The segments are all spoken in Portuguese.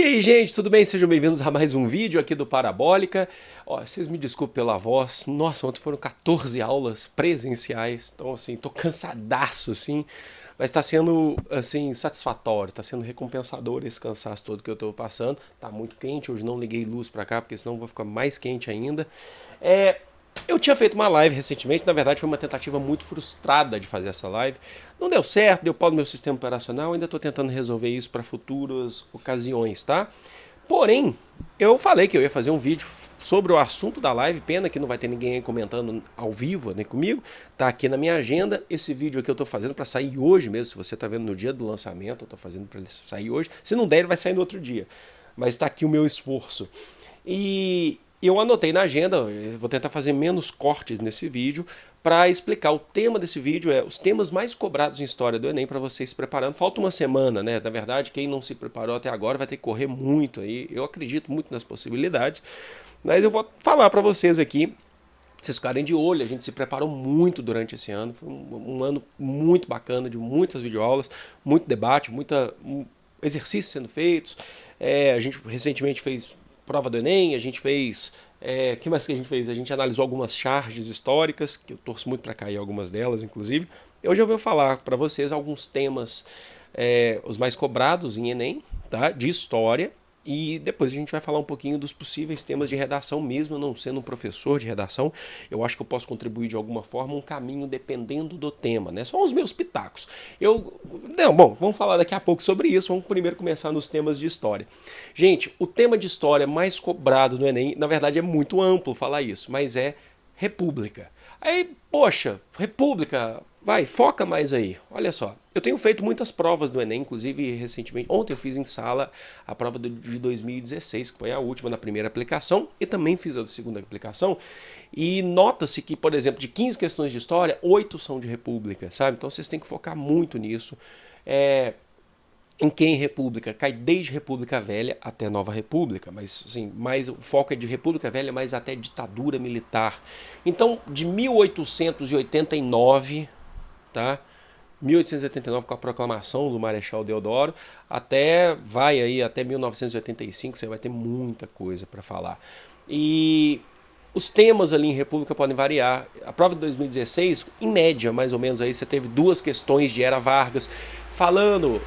aí, gente, tudo bem? Sejam bem-vindos a mais um vídeo aqui do Parabólica. Ó, vocês me desculpem pela voz. Nossa, ontem foram 14 aulas presenciais. Então, assim, tô cansadaço, assim. Mas tá sendo, assim, satisfatório. Tá sendo recompensador esse cansaço todo que eu tô passando. Tá muito quente, hoje não liguei luz pra cá, porque senão vai ficar mais quente ainda. Eu tinha feito uma live recentemente, na verdade foi uma tentativa muito frustrada de fazer essa live. Não deu certo, deu pau no meu sistema operacional, ainda estou tentando resolver isso para futuras ocasiões, tá? Porém, eu falei que eu ia fazer um vídeo sobre o assunto da live, pena que não vai ter ninguém aí comentando ao vivo, nem comigo. Tá aqui na minha agenda, esse vídeo aqui eu tô fazendo para sair hoje mesmo, se você tá vendo no dia do lançamento, eu tô fazendo para ele sair hoje. Se não der, ele vai sair no outro dia. Mas tá aqui o meu esforço. E eu anotei na agenda, vou tentar fazer menos cortes nesse vídeo, para explicar o tema desse vídeo, os temas mais cobrados em história do Enem, para vocês se preparando. Falta uma semana, né? Na verdade, quem não se preparou até agora vai ter que correr muito aí. Eu acredito muito nas possibilidades, mas eu vou falar para vocês aqui, vocês ficarem de olho. A gente se preparou muito durante esse ano, foi um ano muito bacana, de muitas videoaulas, muito debate, exercícios sendo feitos. A gente recentemente fez prova do Enem, a gente fez. Que mais que a gente fez? A gente analisou algumas charges históricas, que eu torço muito para cair algumas delas, inclusive. Hoje eu vou falar para vocês alguns temas, os mais cobrados em Enem, tá? De história. E depois a gente vai falar um pouquinho dos possíveis temas de redação, mesmo eu não sendo um professor de redação. Eu acho que eu posso contribuir de alguma forma um caminho dependendo do tema, né? São os meus pitacos. Bom, vamos falar daqui a pouco sobre isso. Vamos primeiro começar nos temas de história. Gente, o tema de história mais cobrado no Enem, na verdade é muito amplo falar isso, mas é República. Aí, poxa, República, vai, foca mais aí. Olha só, eu tenho feito muitas provas do Enem, inclusive recentemente, ontem eu fiz em sala a prova de 2016, que foi a última na primeira aplicação, e também fiz a segunda aplicação, e nota-se que, por exemplo, de 15 questões de história, 8 são de República, sabe? Então vocês têm que focar muito nisso. Em que em República? Cai desde República Velha até Nova República, mas assim, mais, o foco é de República Velha, mas até ditadura militar. Então, de 1889, tá? 1889 com a proclamação do Marechal Deodoro, até 1985, você vai ter muita coisa para falar. E os temas ali em República podem variar. A prova de 2016, em média, mais ou menos, aí você teve duas questões de Era Vargas, falando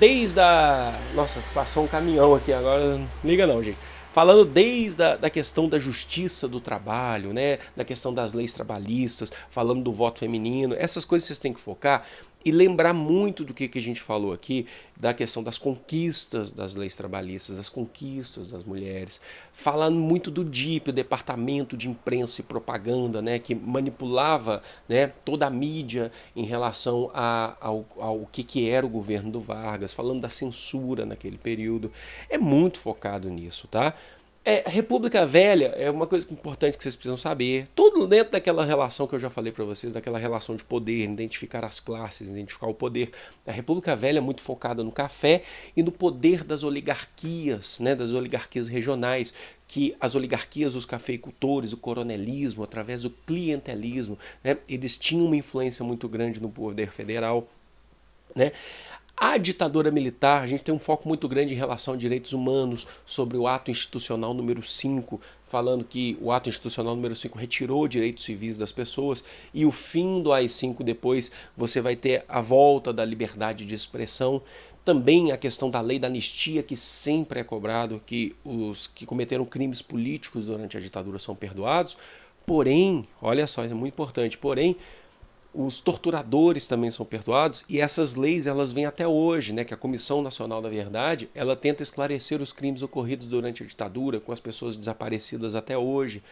desde a... Nossa, passou um caminhão aqui agora, não liga não, gente. Falando desde da questão da justiça do trabalho, né, da questão das leis trabalhistas, falando do voto feminino, essas coisas vocês têm que focar e lembrar muito do que a gente falou aqui, da questão das conquistas das leis trabalhistas, das conquistas das mulheres, falando muito do DIP, o Departamento de Imprensa e Propaganda, né, que manipulava, né, toda a mídia em relação ao que era o governo do Vargas, falando da censura naquele período. É muito focado nisso, tá? República Velha é uma coisa importante que vocês precisam saber. Tudo dentro daquela relação que eu já falei para vocês, daquela relação de poder, identificar as classes, identificar o poder. A República Velha é muito focada no café e no poder das oligarquias, né, das oligarquias regionais, que as oligarquias, os cafeicultores, o coronelismo, através do clientelismo, né, eles tinham uma influência muito grande no poder federal, né? A ditadura militar, a gente tem um foco muito grande em relação a direitos humanos, sobre o ato institucional número 5, falando que o ato institucional número 5 retirou direitos civis das pessoas, e o fim do AI-5 depois você vai ter a volta da liberdade de expressão. Também a questão da lei da anistia, que sempre é cobrado, que os que cometeram crimes políticos durante a ditadura são perdoados. Porém, olha só, isso é muito importante, porém, os torturadores também são perdoados, e essas leis elas vêm até hoje, né, que a Comissão Nacional da Verdade ela tenta esclarecer os crimes ocorridos durante a ditadura com as pessoas desaparecidas até hoje,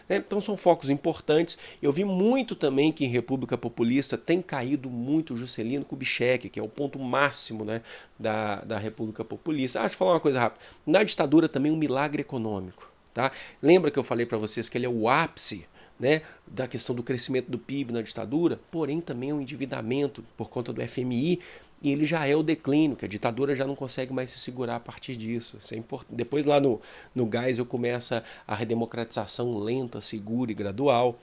né? Então são focos importantes. Eu vi muito também que em República Populista tem caído muito Juscelino Kubitschek, que é o ponto máximo, né, da República Populista. Deixa eu falar uma coisa rápida. Na ditadura também um milagre econômico, tá? Lembra que eu falei para vocês que ele é o ápice, né, da questão do crescimento do PIB na ditadura, porém também é um endividamento por conta do FMI, e ele já é o declínio, que a ditadura já não consegue mais se segurar a partir disso. Isso é importante. Depois lá no Geisel começa a redemocratização lenta, segura e gradual.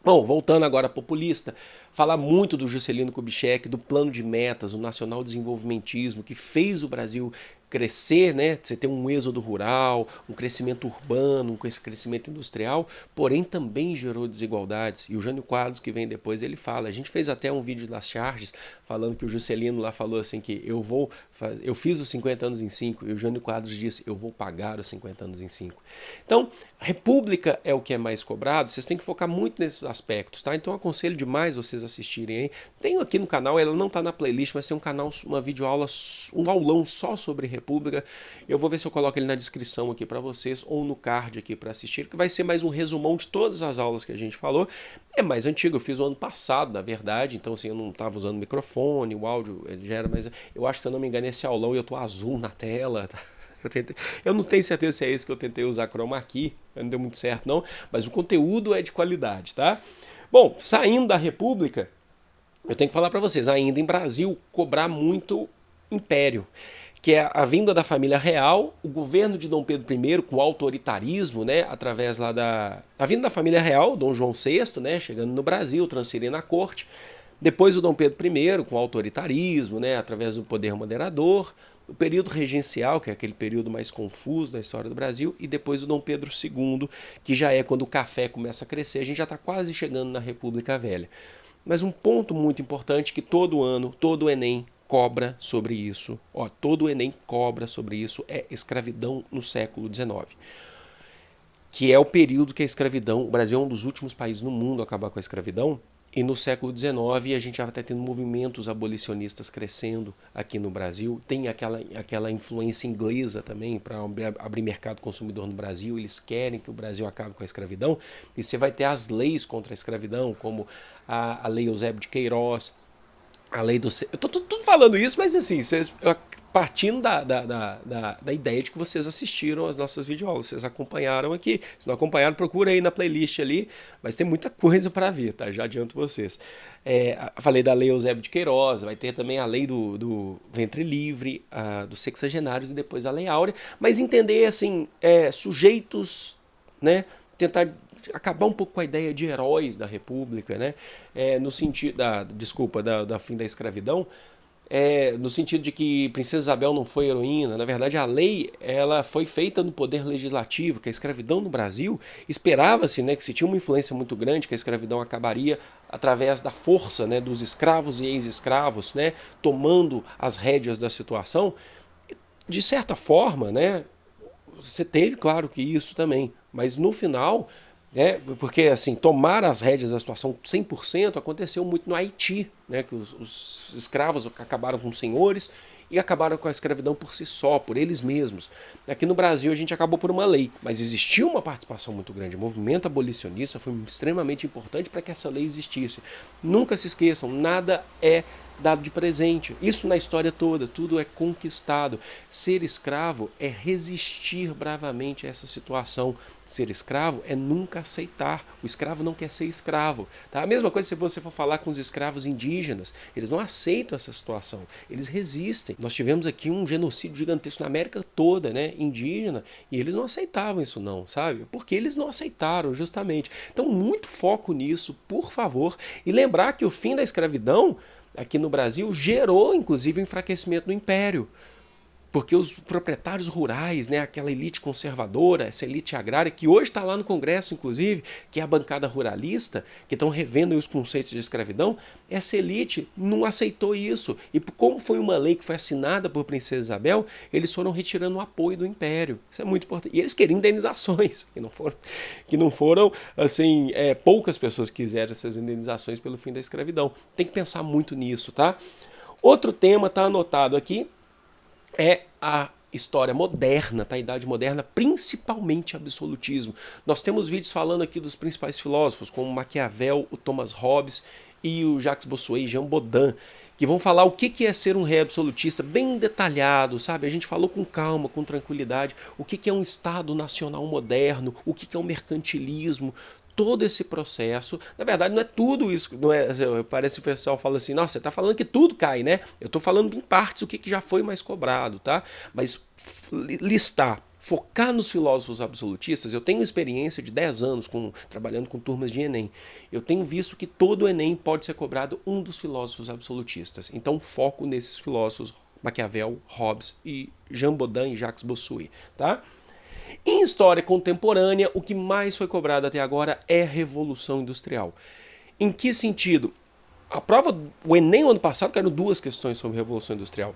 Bom, voltando agora a populista, falar muito do Juscelino Kubitschek, do plano de metas, o nacional desenvolvimentismo, que fez o Brasil crescer, né? Você tem um êxodo rural, um crescimento urbano, um crescimento industrial, porém também gerou desigualdades. E o Jânio Quadros, que vem depois, ele fala. A gente fez até um vídeo das charges falando que o Juscelino lá falou assim que eu fiz os 50 anos em 5, e o Jânio Quadros disse, eu vou pagar os 50 anos em 5. Então, a república é o que é mais cobrado, vocês têm que focar muito nesses aspectos, tá? Então, eu aconselho demais vocês assistirem aí. Tenho aqui no canal, ela não está na playlist, mas tem um canal, uma videoaula, um aulão só sobre república. Eu vou ver se eu coloco ele na descrição aqui para vocês, ou no card aqui para assistir, que vai ser mais um resumão de todas as aulas que a gente falou. É mais antigo, eu fiz o ano passado, na verdade, então assim, eu não estava usando microfone, o áudio já era, mas eu acho que, se eu não me engano, esse aulão eu tô azul na tela, tá? Eu não tenho certeza se é esse que eu tentei usar chroma key, não deu muito certo não, mas o conteúdo é de qualidade, tá? Bom, saindo da República, eu tenho que falar para vocês, ainda em Brasil, cobrar muito império, que é a vinda da família real, o governo de Dom Pedro I com autoritarismo, né, através lá a vinda da família real, Dom João VI, né, chegando no Brasil, transferindo a corte, depois o Dom Pedro I com autoritarismo, né, através do poder moderador, o período regencial, que é aquele período mais confuso da história do Brasil, e depois o Dom Pedro II, que já é quando o café começa a crescer, a gente já está quase chegando na República Velha. Mas um ponto muito importante que todo ano, todo o Enem cobra sobre isso, todo o Enem cobra sobre isso, é escravidão no século XIX. Que é o período que a escravidão, o Brasil é um dos últimos países no mundo a acabar com a escravidão, e no século XIX a gente já está tendo movimentos abolicionistas crescendo aqui no Brasil. Tem aquela influência inglesa também para abrir mercado consumidor no Brasil. Eles querem que o Brasil acabe com a escravidão. E você vai ter as leis contra a escravidão, como a Lei Eusébio de Queiroz, a lei do... Eu tô tudo falando isso, mas assim, partindo da ideia de que vocês assistiram as nossas videoaulas, vocês acompanharam aqui. Se não acompanharam, procura aí na playlist ali, mas tem muita coisa para ver, tá? Já adianto vocês. Falei da Lei Eusébio de Queiroz, vai ter também a lei do ventre livre, dos sexagenários e depois a Lei Áurea, mas entender, assim, sujeitos, né? Tentar acabar um pouco com a ideia de heróis da República, né? No sentido da fim da escravidão, no sentido de que Princesa Isabel não foi heroína. Na verdade, a lei ela foi feita no poder legislativo, que a escravidão no Brasil, esperava-se, né, que se tinha uma influência muito grande, que a escravidão acabaria através da força, né, dos escravos e ex-escravos, né, tomando as rédeas da situação. De certa forma, né, você teve, claro que isso também, mas no final... porque assim, tomar as rédeas da situação 100% aconteceu muito no Haiti, né, que os escravos acabaram com os senhores e acabaram com a escravidão por si só, por eles mesmos. Aqui no Brasil a gente acabou por uma lei, mas existiu uma participação muito grande. O movimento abolicionista foi extremamente importante para que essa lei existisse. Nunca se esqueçam, nada é dado de presente. Isso na história toda, tudo é conquistado. Ser escravo é resistir bravamente a essa situação. Ser escravo é nunca aceitar. O escravo não quer ser escravo. Tá? A mesma coisa se você for falar com os escravos indígenas. Eles não aceitam essa situação. Eles resistem. Nós tivemos aqui um genocídio gigantesco na América toda, né, indígena, e eles não aceitavam isso não, sabe? Porque eles não aceitaram, justamente. Então, muito foco nisso, por favor. E lembrar que o fim da escravidão aqui no Brasil gerou, inclusive, o enfraquecimento do Império. Porque os proprietários rurais, né, aquela elite conservadora, essa elite agrária, que hoje está lá no Congresso, inclusive, que é a bancada ruralista, que estão revendo os conceitos de escravidão, essa elite não aceitou isso. E como foi uma lei que foi assinada por Princesa Isabel, eles foram retirando o apoio do Império. Isso é muito importante. E eles queriam indenizações, que não foram assim, poucas pessoas que quiseram essas indenizações pelo fim da escravidão. Tem que pensar muito nisso, tá? Outro tema está anotado aqui, é a história moderna, tá? A Idade Moderna, principalmente absolutismo. Nós temos vídeos falando aqui dos principais filósofos, como Maquiavel, o Thomas Hobbes e o Jacques Bossuet, Jean Bodin, que vão falar o que é ser um rei absolutista, bem detalhado, sabe? A gente falou com calma, com tranquilidade, o que é um Estado nacional moderno, o que é o mercantilismo, todo esse processo. Na verdade, não é tudo isso, não é, parece que o pessoal fala assim, nossa, você está falando que tudo cai, né? Eu estou falando em partes o que já foi mais cobrado, tá? Mas listar, focar nos filósofos absolutistas, eu tenho experiência de 10 anos trabalhando com turmas de Enem. Eu tenho visto que todo Enem pode ser cobrado um dos filósofos absolutistas. Então, foco nesses filósofos Maquiavel, Hobbes e Jean Bodin e Jacques Bossuet, tá? Em história contemporânea, o que mais foi cobrado até agora é a Revolução Industrial. Em que sentido? A prova, o Enem ano passado caiu 2 questões sobre Revolução Industrial.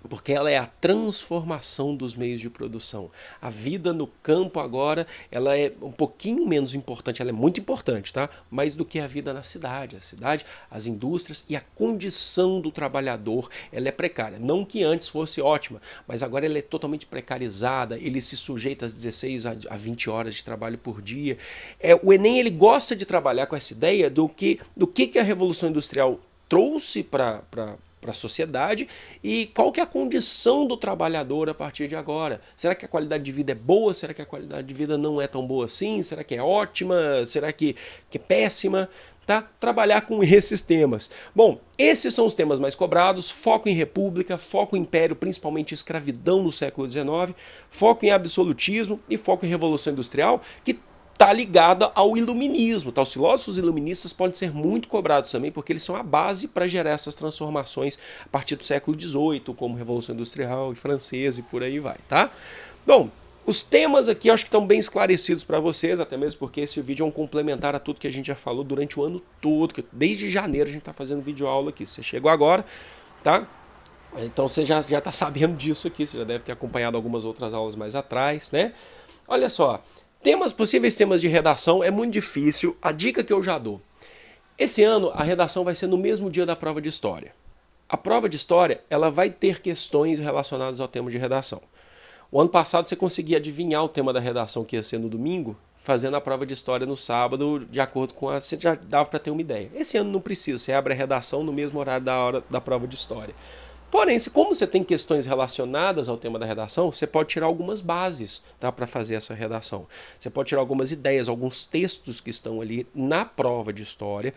Porque ela é a transformação dos meios de produção. A vida no campo agora, ela é um pouquinho menos importante, ela é muito importante, tá? Mais do que a vida na cidade. A cidade, as indústrias e a condição do trabalhador, ela é precária. Não que antes fosse ótima, mas agora ela é totalmente precarizada, ele se sujeita às 16 a 20 horas de trabalho por dia. O Enem, ele gosta de trabalhar com essa ideia do que a Revolução Industrial trouxe para a sociedade e qual que é a condição do trabalhador a partir de agora. Será que a qualidade de vida é boa? Será que a qualidade de vida não é tão boa assim? Será que é ótima? Será que é péssima? Tá? Trabalhar com esses temas. Bom, esses são os temas mais cobrados: foco em república, foco em império, principalmente escravidão no século XIX, foco em absolutismo e foco em revolução industrial, que está ligada ao iluminismo. Tá? Os filósofos iluministas podem ser muito cobrados também, porque eles são a base para gerar essas transformações a partir do século XVIII, como Revolução Industrial e Francesa e por aí vai. Tá? Bom, os temas aqui eu acho que estão bem esclarecidos para vocês, até mesmo porque esse vídeo é um complementar a tudo que a gente já falou durante o ano todo, que desde janeiro a gente está fazendo vídeo aula aqui. Você chegou agora, tá? Então você já está sabendo disso aqui, você já deve ter acompanhado algumas outras aulas mais atrás, né? Olha só, possíveis temas de redação é muito difícil. A dica que eu já dou: esse ano a redação vai ser no mesmo dia da prova de história. A prova de história, ela vai ter questões relacionadas ao tema de redação. O ano passado você conseguia adivinhar o tema da redação que ia ser no domingo, fazendo a prova de história no sábado, de acordo com a... Você já dava para ter uma ideia. Esse ano não precisa, você abre a redação no mesmo horário da hora da prova de história. Porém, como você tem questões relacionadas ao tema da redação, você pode tirar algumas bases, tá, para fazer essa redação. Você pode tirar algumas ideias, alguns textos que estão ali na prova de história.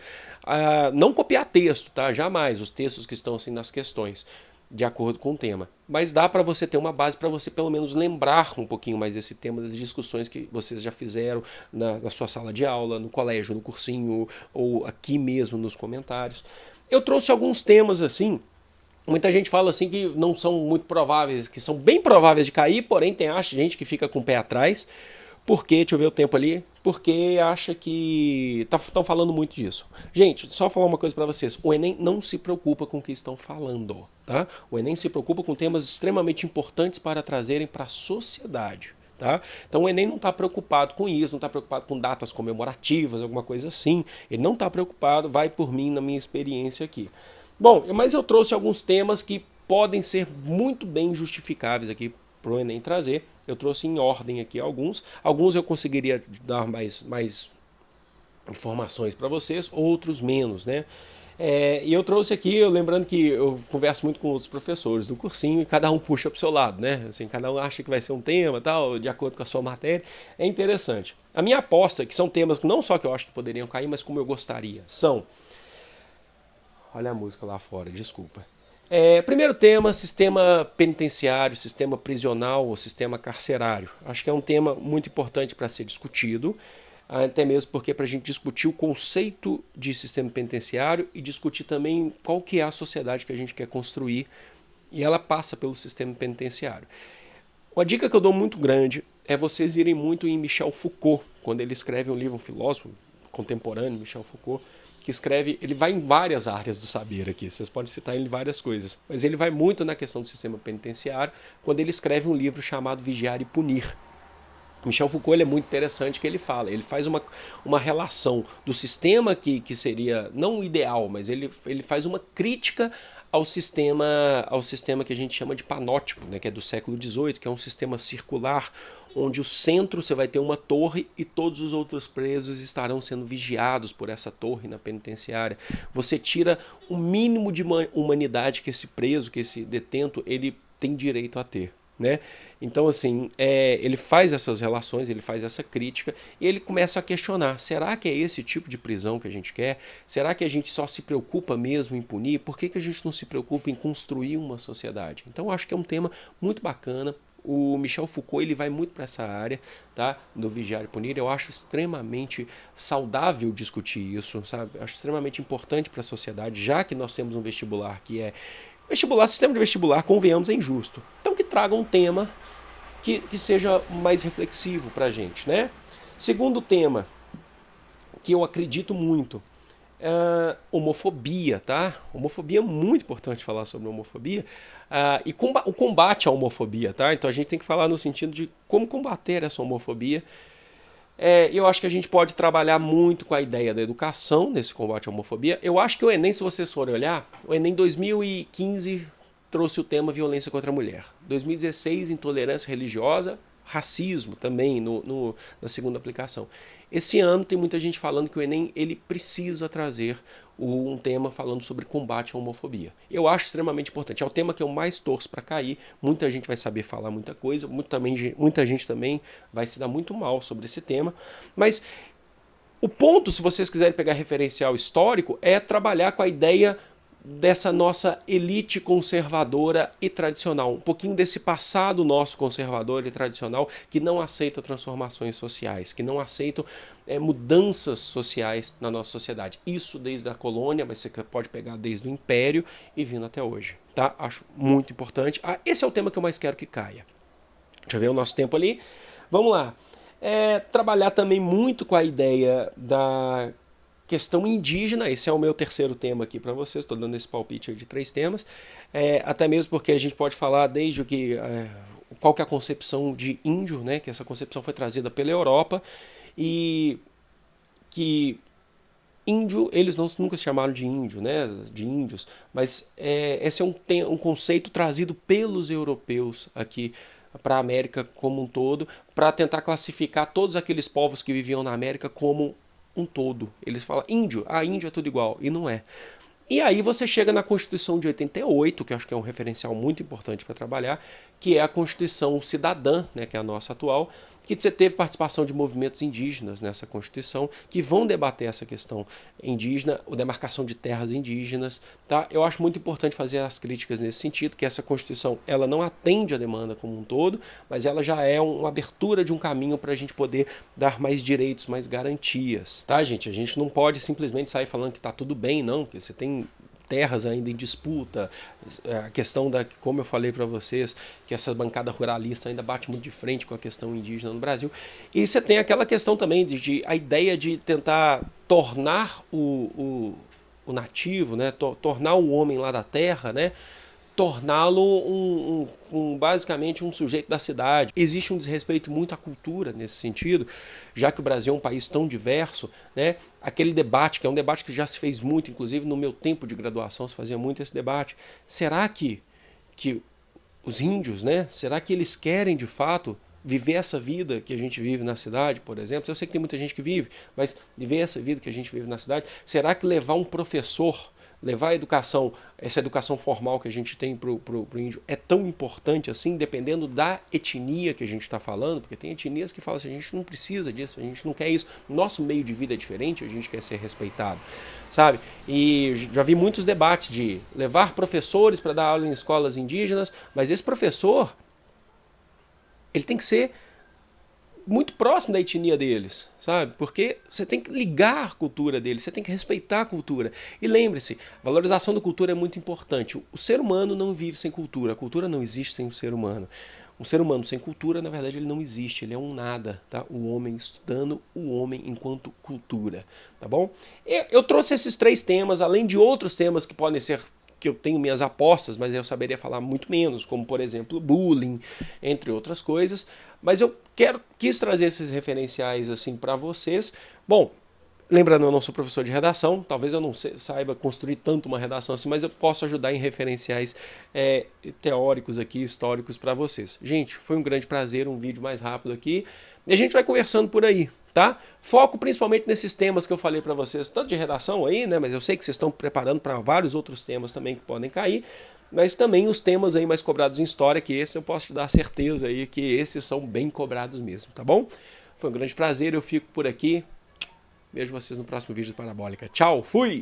Não copiar texto, tá? Jamais. Os textos que estão assim nas questões, de acordo com o tema. Mas dá para você ter uma base para você pelo menos lembrar um pouquinho mais desse tema, das discussões que vocês já fizeram na sua sala de aula, no colégio, no cursinho, ou aqui mesmo nos comentários. Eu trouxe alguns temas assim. Muita gente fala assim que não são muito prováveis, que são bem prováveis de cair, porém tem gente que fica com o pé atrás. Por quê? Deixa eu ver o tempo ali. Porque acha que estão falando muito disso. Gente, só falar uma coisa para vocês. O Enem não se preocupa com o que estão falando, tá? O Enem se preocupa com temas extremamente importantes para trazerem para a sociedade. Tá? Então o Enem não está preocupado com isso, não está preocupado com datas comemorativas, alguma coisa assim. Ele não está preocupado, vai por mim na minha experiência aqui. Bom, mas eu trouxe alguns temas que podem ser muito bem justificáveis aqui para o Enem trazer. Eu trouxe em ordem aqui alguns. Alguns eu conseguiria dar mais informações para vocês, outros menos, né? E eu trouxe aqui, lembrando que eu converso muito com outros professores do cursinho e cada um puxa para o seu lado, né? Assim, cada um acha que vai ser um tema, tal, de acordo com a sua matéria. É interessante. A minha aposta, que são temas que não só que eu acho que poderiam cair, mas como eu gostaria, são... Olha a música lá fora, desculpa. Primeiro tema, sistema penitenciário, sistema prisional ou sistema carcerário. Acho que é um tema muito importante para ser discutido, até mesmo porque para a gente discutir o conceito de sistema penitenciário e discutir também qual que é a sociedade que a gente quer construir, e ela passa pelo sistema penitenciário. Uma dica que eu dou muito grande é vocês irem muito em Michel Foucault, quando ele escreve um livro, um filósofo contemporâneo, Michel Foucault, que escreve, ele vai em várias áreas do saber aqui, vocês podem citar ele em várias coisas, mas ele vai muito na questão do sistema penitenciário, quando ele escreve um livro chamado Vigiar e Punir. Michel Foucault, ele é muito interessante que ele faz uma relação do sistema que seria, não o ideal, mas ele faz uma crítica ao sistema que a gente chama de panótipo, né, que é do século XVIII, que é um sistema circular, onde o centro você vai ter uma torre e todos os outros presos estarão sendo vigiados por essa torre na penitenciária. Você tira o mínimo de humanidade que esse preso, que esse detento, ele tem direito a ter. Né? Então, assim, ele faz essas relações, ele faz essa crítica e ele começa a questionar: será que é esse tipo de prisão que a gente quer? Será que a gente só se preocupa mesmo em punir? Por que a gente não se preocupa em construir uma sociedade? Então, acho que é um tema muito bacana. O Michel Foucault, ele vai muito para essa área, tá? Do Vigiar e Punir. Eu acho extremamente saudável discutir isso, sabe? Eu acho extremamente importante para a sociedade, já que nós temos um vestibular que é Vestibular, sistema de vestibular, convenhamos, é injusto. Então que traga um tema que seja mais reflexivo para a gente, né? Segundo tema, que eu acredito muito, homofobia, tá? Homofobia é muito importante falar sobre homofobia e o combate à homofobia, tá? Então a gente tem que falar no sentido de como combater essa homofobia. Eu acho que a gente pode trabalhar muito com a ideia da educação nesse combate à homofobia. Eu acho que o Enem, se vocês forem olhar, o Enem 2015 trouxe o tema violência contra a mulher. 2016, intolerância religiosa, racismo também na segunda aplicação. Esse ano tem muita gente falando que o Enem ele precisa trazer um tema falando sobre combate à homofobia. Eu acho extremamente importante. É o tema que eu mais torço para cair. Muita gente vai saber falar muita coisa, muita gente também vai se dar muito mal sobre esse tema. Mas o ponto, se vocês quiserem pegar referencial histórico, é trabalhar com a ideia dessa nossa elite conservadora e tradicional, um pouquinho desse passado nosso conservador e tradicional que não aceita transformações sociais, que não aceitam mudanças sociais na nossa sociedade. Isso desde a colônia, mas você pode pegar desde o Império e vindo até hoje, tá? Acho muito importante. Esse é o tema que eu mais quero que caia. Deixa eu ver o nosso tempo ali. Vamos lá. Trabalhar também muito com a ideia da questão indígena, esse é o meu terceiro tema aqui para vocês, estou dando esse palpite de 3 temas, até mesmo porque a gente pode falar desde qual que é a concepção de índio, né, que essa concepção foi trazida pela Europa e que índio, eles nunca se chamaram de índio, né, de índios, mas esse é um conceito trazido pelos europeus aqui para a América como um todo, para tentar classificar todos aqueles povos que viviam na América como um todo. Eles falam índio, índio é tudo igual, e não é. E aí você chega na Constituição de 88, que eu acho que é um referencial muito importante para trabalhar, que é a Constituição Cidadã, né, que é a nossa atual, que você teve participação de movimentos indígenas nessa Constituição, que vão debater essa questão indígena, a demarcação de terras indígenas. Tá? Eu acho muito importante fazer as críticas nesse sentido, que essa Constituição ela não atende a demanda como um todo, mas ela já é uma abertura de um caminho para a gente poder dar mais direitos, mais garantias. Tá, gente? A gente não pode simplesmente sair falando que está tudo bem, não, porque você tem terras ainda em disputa, a questão como eu falei para vocês, que essa bancada ruralista ainda bate muito de frente com a questão indígena no Brasil. E você tem aquela questão também de a ideia de tentar tornar o nativo, né, tornar o homem lá da terra, né, torná-lo basicamente um sujeito da cidade. Existe um desrespeito muito à cultura nesse sentido, já que o Brasil é um país tão diverso, né? Aquele debate, que é um debate que já se fez muito, inclusive no meu tempo de graduação se fazia muito esse debate. Será que os índios, né? Será que eles querem de fato viver essa vida que a gente vive na cidade, por exemplo? Eu sei que tem muita gente que vive, mas viver essa vida que a gente vive na cidade, será que levar um professor, levar a educação, essa educação formal que a gente tem para o índio é tão importante assim, dependendo da etnia que a gente está falando, porque tem etnias que falam assim, a gente não precisa disso, a gente não quer isso, nosso meio de vida é diferente, a gente quer ser respeitado, sabe? E já vi muitos debates de levar professores para dar aula em escolas indígenas, mas esse professor, ele tem que ser muito próximo da etnia deles, sabe? Porque você tem que ligar a cultura deles, você tem que respeitar a cultura. E lembre-se, a valorização da cultura é muito importante. O ser humano não vive sem cultura, a cultura não existe sem o ser humano. Um ser humano sem cultura, na verdade, ele não existe, ele é um nada, tá? O homem estudando o homem enquanto cultura, tá bom? Eu trouxe esses 3 temas, além de outros temas que podem ser que eu tenho minhas apostas, mas eu saberia falar muito menos, como por exemplo bullying, entre outras coisas. Mas eu quis trazer esses referenciais assim para vocês. Bom, lembrando, eu não sou professor de redação, talvez eu não saiba construir tanto uma redação assim, mas eu posso ajudar em referenciais teóricos aqui, históricos para vocês. Gente, foi um grande prazer, um vídeo mais rápido aqui. E a gente vai conversando por aí, tá? Foco principalmente nesses temas que eu falei para vocês, tanto de redação aí, né? Mas eu sei que vocês estão preparando para vários outros temas também que podem cair, mas também os temas aí mais cobrados em história, que esse eu posso te dar certeza aí que esses são bem cobrados mesmo, tá bom? Foi um grande prazer, eu fico por aqui. Vejo vocês no próximo vídeo do Parabólica. Tchau, fui!